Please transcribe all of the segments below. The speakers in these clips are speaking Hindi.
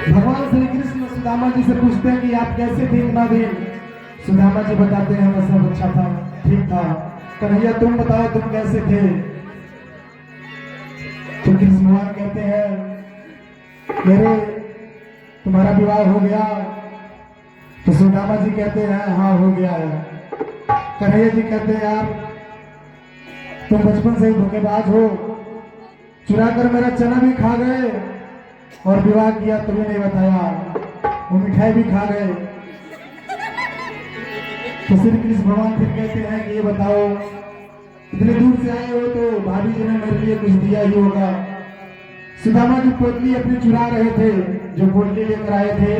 भगवान श्री कृष्ण सुदामा जी से पूछते हैं कि आप कैसे थे इतना दिन। सुदामा जी बताते हैं मैं सब अच्छा था, ठीक था। कन्हैया तुम बताओ तुम कैसे थे। तो कृष्ण भगवान कहते हैं मेरे तुम्हारा विवाह हो गया। तो सुदामा जी कहते हैं हाँ हो गया है। कन्हैया जी कहते हैं यार तुम बचपन से ही धोखेबाज हो, चुरा कर मेरा चना भी खा गए और विवाह किया तुम्हें नहीं बताया, वो मिठाई भी खा गए। तो श्री कृष्ण भगवान फिर कहते हैं कि ये बताओ इतने दूर से आए हो तो भाभी जी ने मेरे लिए कुछ दिया ही होगा। सुदामा जी पोटली अपनी चुरा रहे थे, जो पोटली लेकर आए थे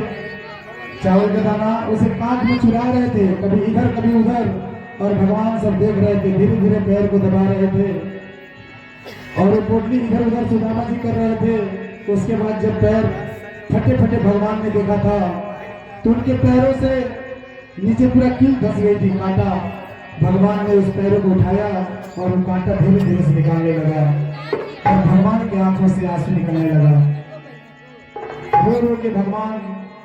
चावल का दाना, उसे कांच में चुरा रहे थे, कभी इधर कभी उधर, और भगवान सब देख रहे थे, धीरे धीरे पैर को दबा रहे थे और वो पोटली इधर उधर सुदामा जी कर रहे थे। उसके बाद जब पैर फटे फटे भगवान ने देखा था तो उनके पैरों से नीचे पूरा कील धस गई थी, कांटा। भगवान ने उस पैरों को उठाया और वो कांटा धीरे धीरे से निकालने लगा और भगवान की आंखों से आंसू निकलने लगा। रो रो के भगवान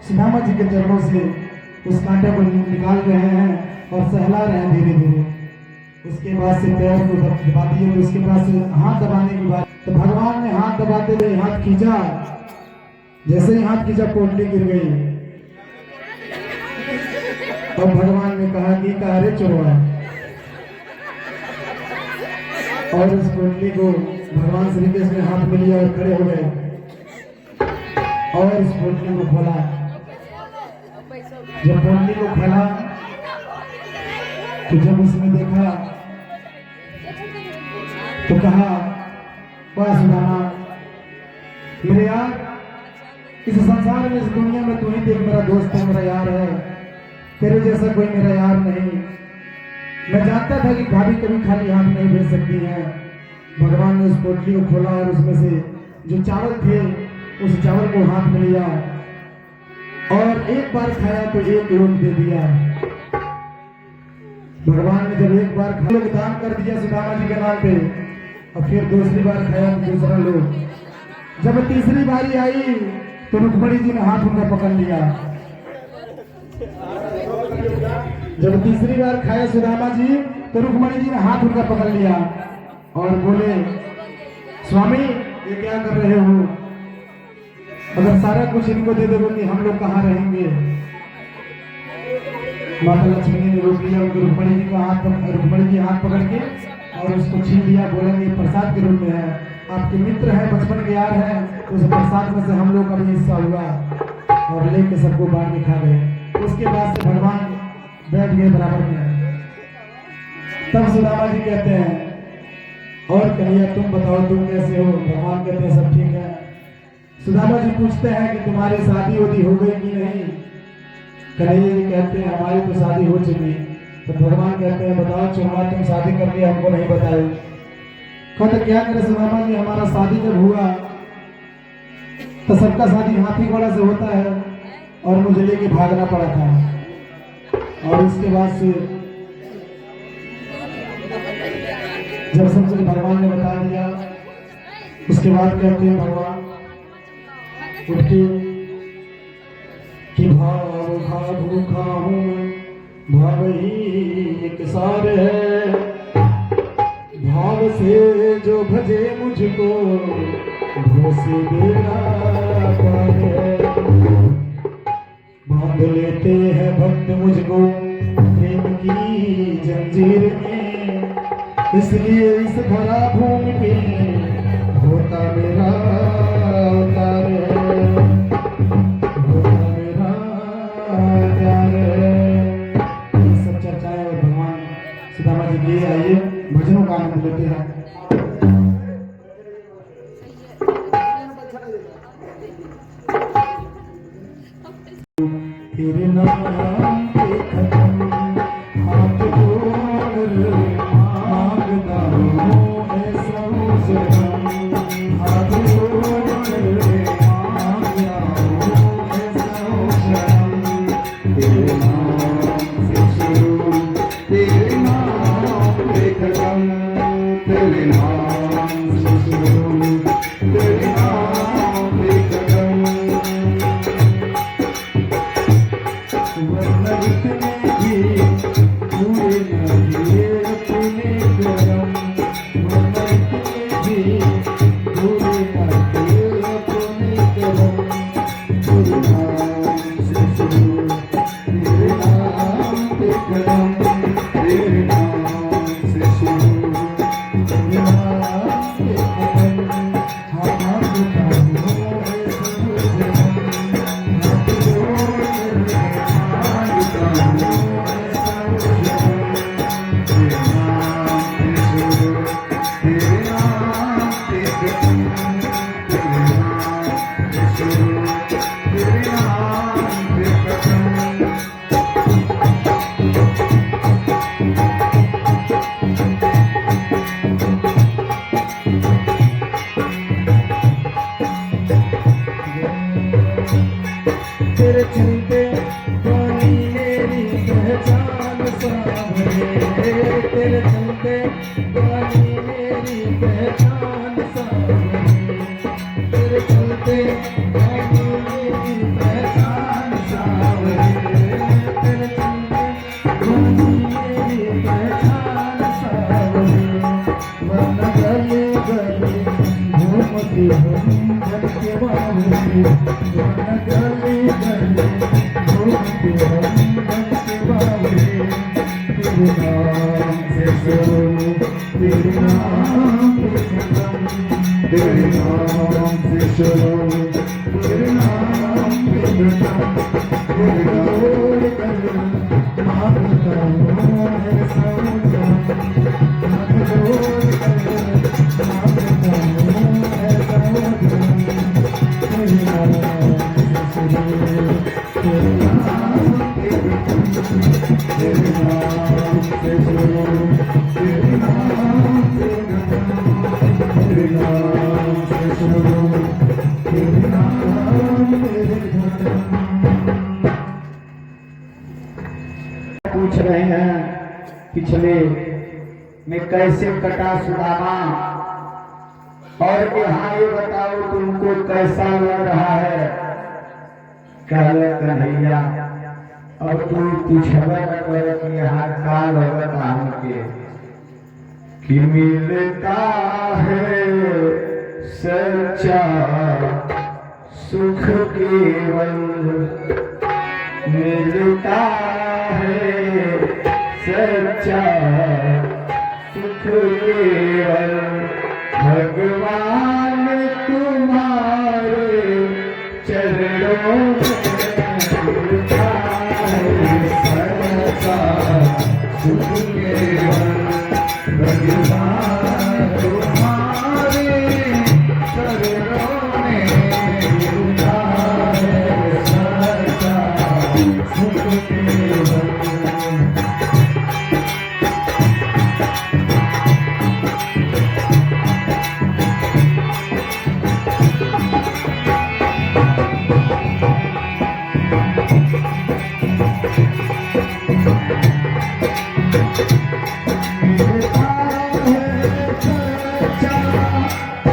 सुदामा जी के चरणों से उस कांटे को निकाल रहे हैं और सहला रहे हैं धीरे धीरे। उसके बाद से पैर को दबा दिए। तो उसके बाद से हाथ दबाने की बात, तो भगवान ने हाथ दबाते हुए हाथ खींचा, जैसे ही हाथ खींचा पोटली गिर गई। और भगवान ने कहा कि रे चोरवा, और उस पोटली को भगवान श्री कृष्ण ने हाथ में लिया और खड़े हो गए और इस पोटली को खोला। जब पोटली को खोला तो जब उसने देखा तो कहा वाह सुदामा, मेरे यार इस संसार में इस दुनिया में तू ही देख, मेरा दोस्त है, मेरा यार है, तेरे जैसा कोई मेरा यार नहीं। मैं जानता था कि भाभी कभी खाली हाथ नहीं भेज सकती है। भगवान ने उस पोटली को खोला और उसमें से जो चावल थे उस चावल को हाथ में लिया और एक बार खाया तो एक लोग दे दिया। भगवान ने जब एक बार लोग दान कर दिया सुदामा जी के नाम पे और फिर दूसरी बार खाया तो दूसरा लोग। जब तीसरी बारी आई तो रुक्मणी जी ने हाथ उनका पकड़ लिया। जब तीसरी बार खाया सुदामा जी तो रुक्मणी जी ने हाथ उनका पकड़ लिया और बोले स्वामी ये क्या कर रहे हो, अगर सारा कुछ इनको दे दोगे कि हम लोग कहाँ रहेंगे। माता लक्ष्मी ने रोक लिया उनको, रुक्मणी जी का रुक्मणी जी हाथ पकड़ के और उसको छीन लिया। बोलेंगे प्रसाद के रूप में है, आपके मित्र है, बचपन के यार है, उस प्रसाद में से हम लोग का भी हिस्सा हुआ और लेके सबको बांट के खा गए। उसके बाद से भगवान बैठ गए बराबर में। तब सुदामा जी कहते हैं और कन्हैया तुम बताओ तुम कैसे हो। भगवान कहते हैं सब ठीक है। सुदामा जी पूछते हैं कि तुम्हारी शादी होती हो गई कि नहीं। कन्हैया जी कहते हैं हमारी तो शादी हो चुकी। तो भगवान कहते हैं बताओ चुनाव तुम शादी कर लिया हमको नहीं बताए। कहते क्या करे सुदामा जी, हमारा शादी जब हुआ तो सबका शादी हाथी घोड़ा से होता है और मुझे लेके भागना पड़ा था। और उसके बाद से जब सब कुछ भगवान ने बता दिया, उसके बाद कहते हैं भगवान उठ के कि भाव खा भूखा हूँ भाव ही एक सार है, भाव से जो भजे मुझको भो से बेड़ा पार है। बांध लेते हैं भक्त मुझको प्रेम की जंजीर में, इसलिए इस भरा भूमि पे होता मेरा अवतार है, होता मेरा प्यार है। ये सब चर्चाएं और भगवान सुदामा जी के आइए भजनों का आनंद लेते हैं। तेरे नाम पे खत्म हाथ जोड़ मांगता हूँ ऐसा सनम, हाथ जोड़ मांगता हूँ ऐसा सनम। तेरे नाम से शुरू तेरे नाम पे खत्म, तेरे नाम से शुरू तेरे नाम पे खत्म। वरना इतने भी पूरे न किए अपने करम, वरना इतने भी पूरे न किए अपने करम। तेरे नाम से शुरू तेरे नाम पे कदम, तेरे नाम से शुरू तेरे नाम पे कदम। हाँ मांगता हूँ ऐसा जन्म, हाथ जोड़ मांगता हूँ ऐसा जन्म। तेरे नाम पे शुरू तेरे नाम पे कदम, तेरे नाम पे शुरू तेरे नाम पे कदम। तेरे चलते पानी मेरी पहचान सावरे, तेरे चलते पानी मेरी पहचान सावरे, तेरे चलते पानी मेरी पहचान सावरे, तेरे चलते पानी मेरी पहचान सावरे। वरना गले गले घूमती हम धन के बावरे, वरना गले गले घूमती हम धन के बावरे। तेरे नाम से शुरू तेरे नाम पे खत्म, तेरे नाम से शुरू तेरे नाम पे खत्म। तेरे जोड़ कर मांगता हूँ ऐसा जन्म, हाथ जोड़ कर मांगता हूँ ऐसा जन्म। तेरे नाम से शुरू तेरे नाम पे खत्म, तेरे नाम से शुरू तेरे नाम पे खत्म, तेरे नाम से शुरू तेरे नाम पे खत्म। पूछ रहे हैं पिछले में कैसे कटा सुदामा, और यहाँ ये बताओ तुमको कैसा लग रहा है। कहले कन्हैया अब तू पूछबे न करे कि यहाँ का लगत हमके, कि मिलता है सच्चा सुख केवल, मिलता है सच्चा सुख केवल। भगवान तुम्हारे चरणों में मिलता है सच्चा सुख केवल। भगवान तुम्हारे चरणों में मिलता है सच्चा सुख केवल।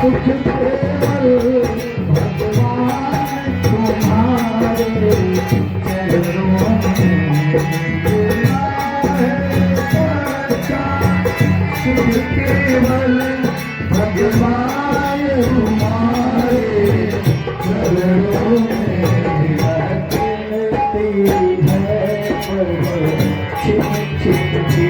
सुख केवल भगवान तुम्हारे चरणों में मिला है सच्चा। सुख केवल भगवान तुम्हारे चरणों में रहती है छिप छिपती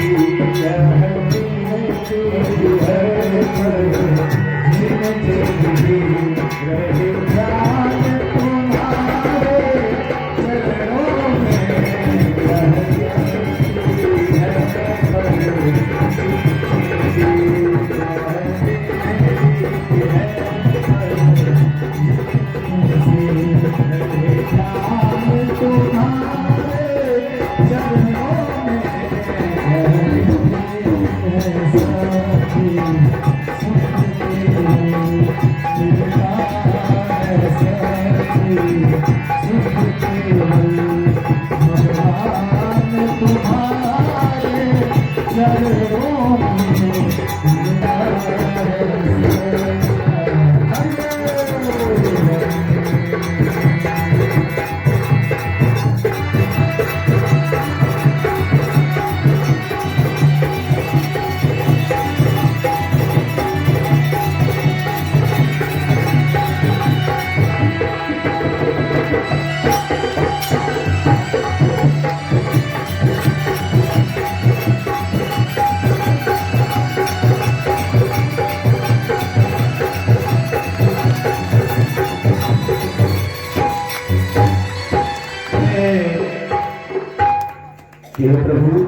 हे प्रभु,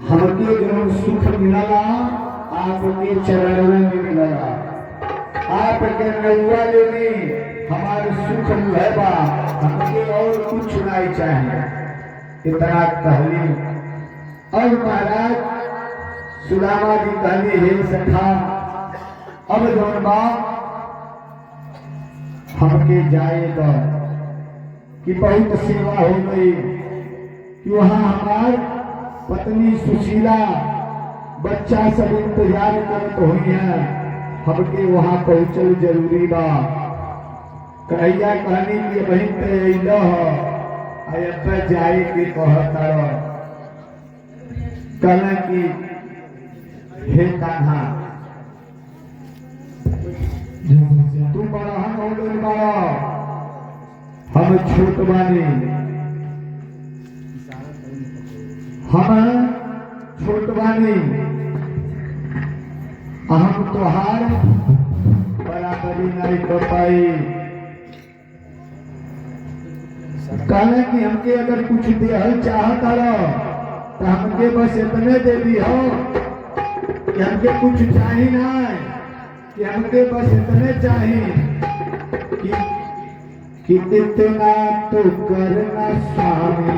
हमके जो सुख मिला आपके चरणों में मिला। आपके नौवा लेने हमारे सुख है बा, हमके और कुछ नहीं चाहिए। इतना कहली और महाराज सुदामा जी कहली, हे सखा, अब जौन बा हमके जाए तो कि बहुत सेवा हो गई कि वहाँ हमार पत्नी सुशीला बच्चा सब इंतजार करत हुई है, हमके वहाँ पहुँचल जरूरी बा। कहिया कहनी कि वहीं पे अल जाए के कहता कहना कि हे कान्हा तू बड़ा हम बड़ा हम छोट बानी, हम छोट बानी, हम तोहार बराबरी नहीं कर पाई। कहले कि हमके अगर कुछ देहल चाहता रहो तो हमके बस इतने दे दी हो कि हमके कुछ चाहिए ना, कि हमके बस इतने चाहिए कि इतना तो करना स्वामी,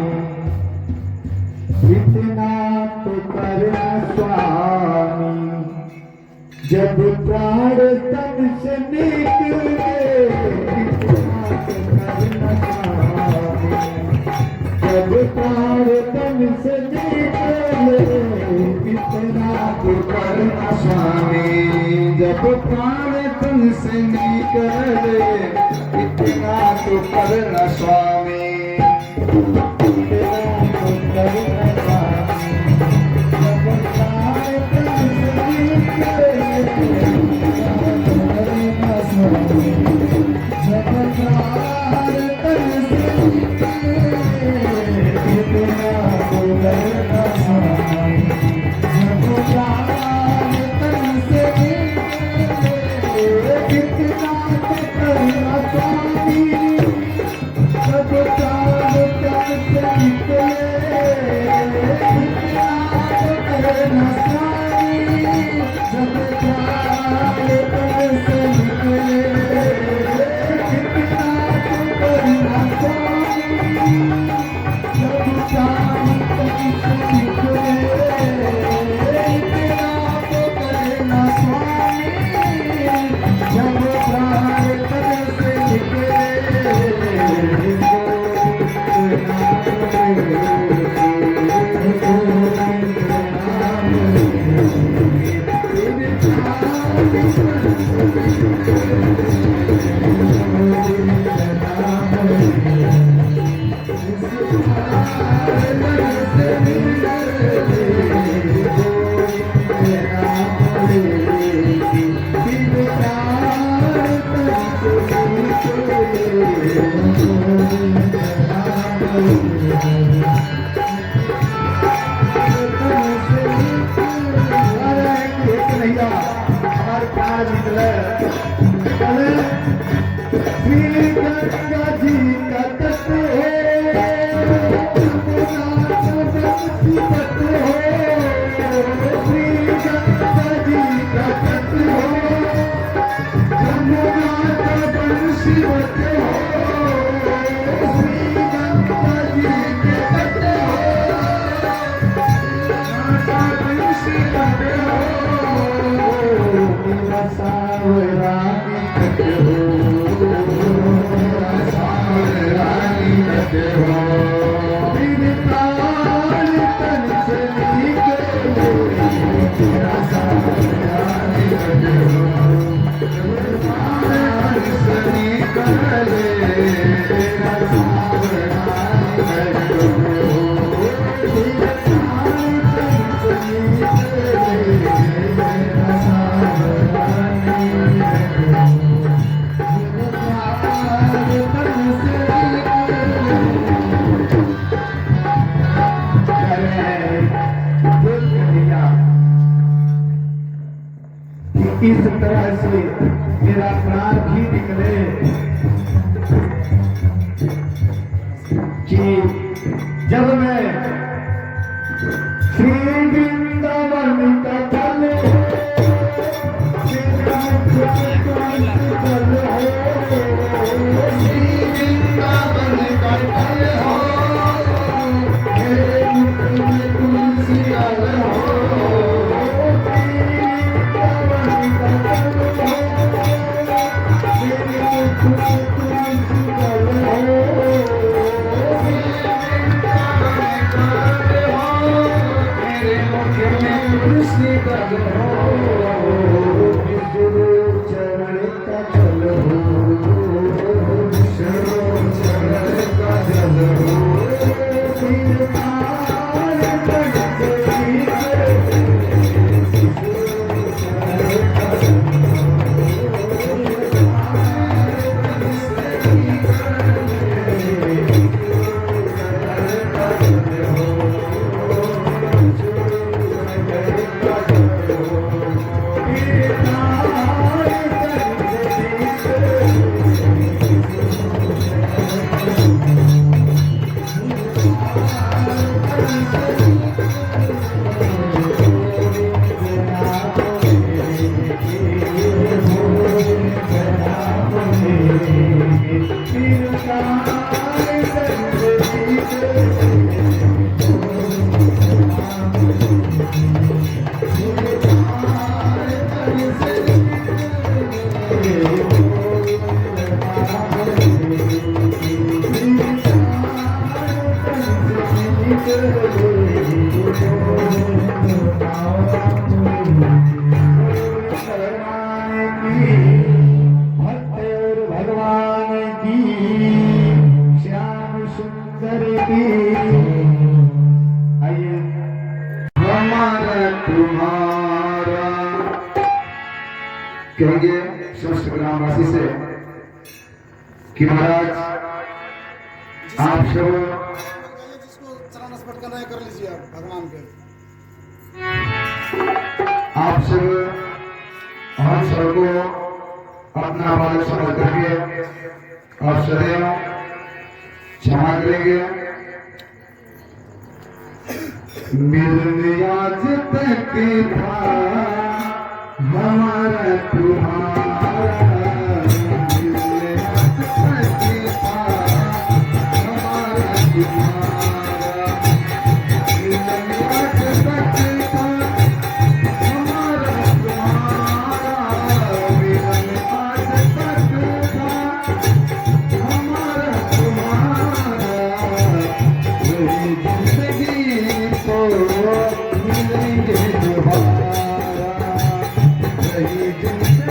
इतना तो करना स्वामी, जब प्राण तन से निकले, इतना तो करना स्वामी, जब प्राण तन से निकले, इतना तो करना स्वामी, जब प्राण तन से निकले, इतना तो करना स्वामी, हमारे प्यार निकले श्री गंगा जी का तट इस तरह से मेरा प्राण भी निकले कि जब मैं श्री वृंदावन का तल श्री वृंदावन का तल हो मेरे मुख में तुलसी लाल हो कहेंगे समस्त ग्रामवासी से कि महाराज आप सब जिसको चलाना स्पट करना है कर लीजिए आप भगवान के आप सब हम सबको अपना बालक समझ करके और सदैव क्षमा करेंगे। मिलने आज तक था हमारा तुम्हारा, मिलने आज तक था हमारा तुम्हारा, मिलने आज तक था हमारा तुम्हारा, मिलने आज तक था हमारा तुम्हारा, वही जिंदगी को मिलेंगे दोबारा, वही जिंदगी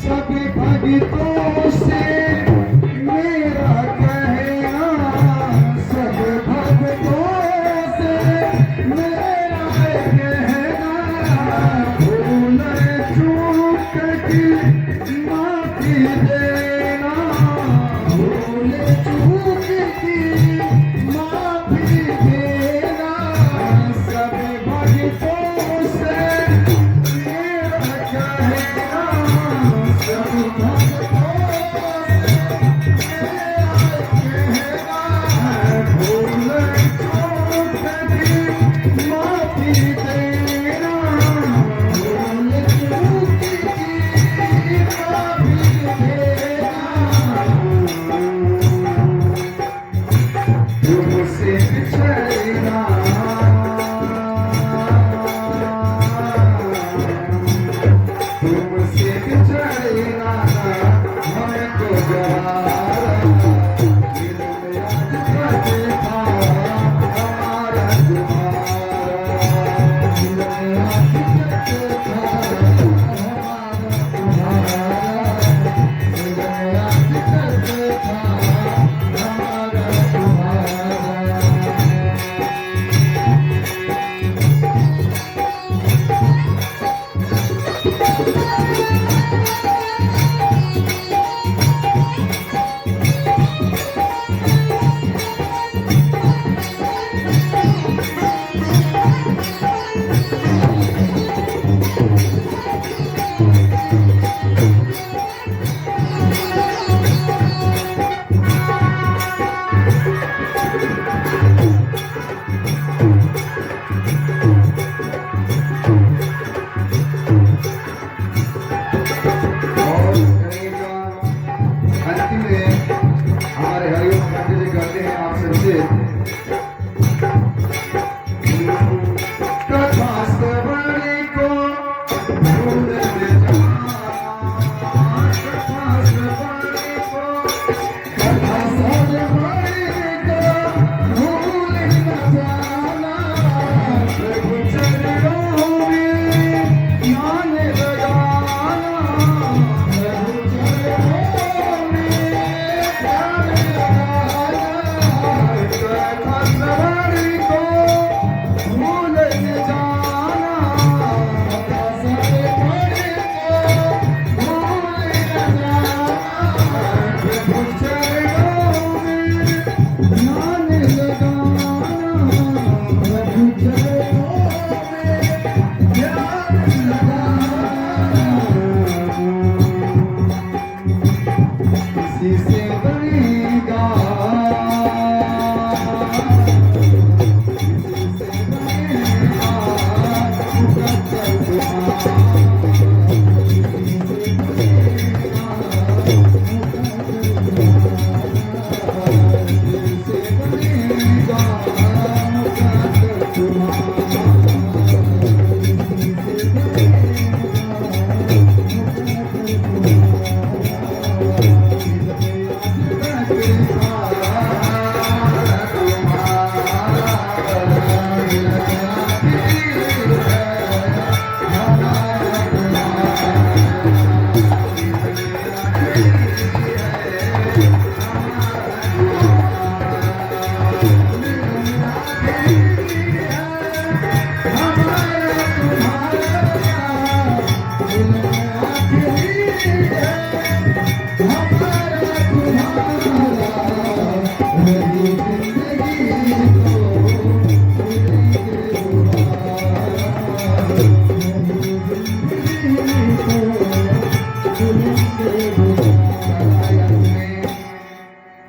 सभी भक्तों से मेरा कहना, सब भक्तों से मेरा कहना, भूल चूक की माफी देना, भूल चूक की माफी देना, सब भक्तों से मेरा कहना, सब भक्तों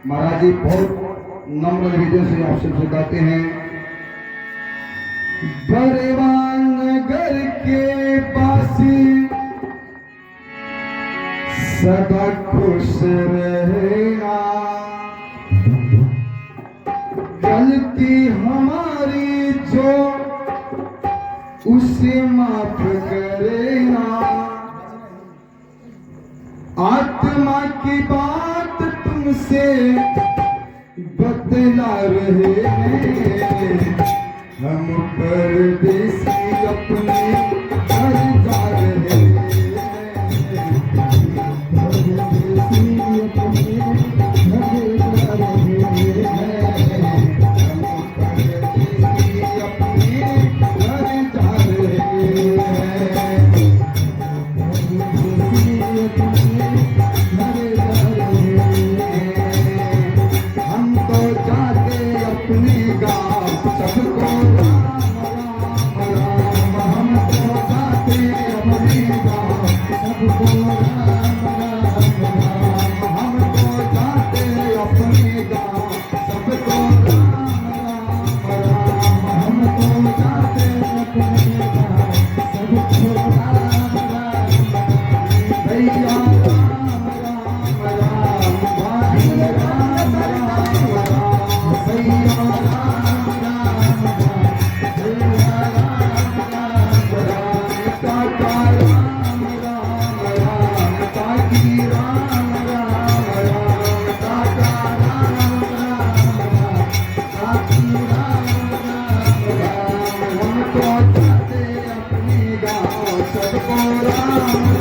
महाराज जी बहुत नम्र हृदय से आपसे स्वीकारते हैं। बरवान नगर के पासी सदा खुश रहना, गलती हमारी जो उसे माफ करेना, आत्मा की बात तुमसे बतला रहे हैं, सबको राम राम राम हमको चाहते अपनी गाँव सबको राम राम राम हमको चाहते अपनी गाँव सबको राम राम हमको चाहते अपनी गाँव सबको राम राम भैया राम राम राम भाई राम राम राम भैया राम राम राम भैया राम राम राम काका राम राम राम काकी राम राम राम काका राम राम राम काकी राम राम राम हमको चाहते अपनी गाँव सबको राम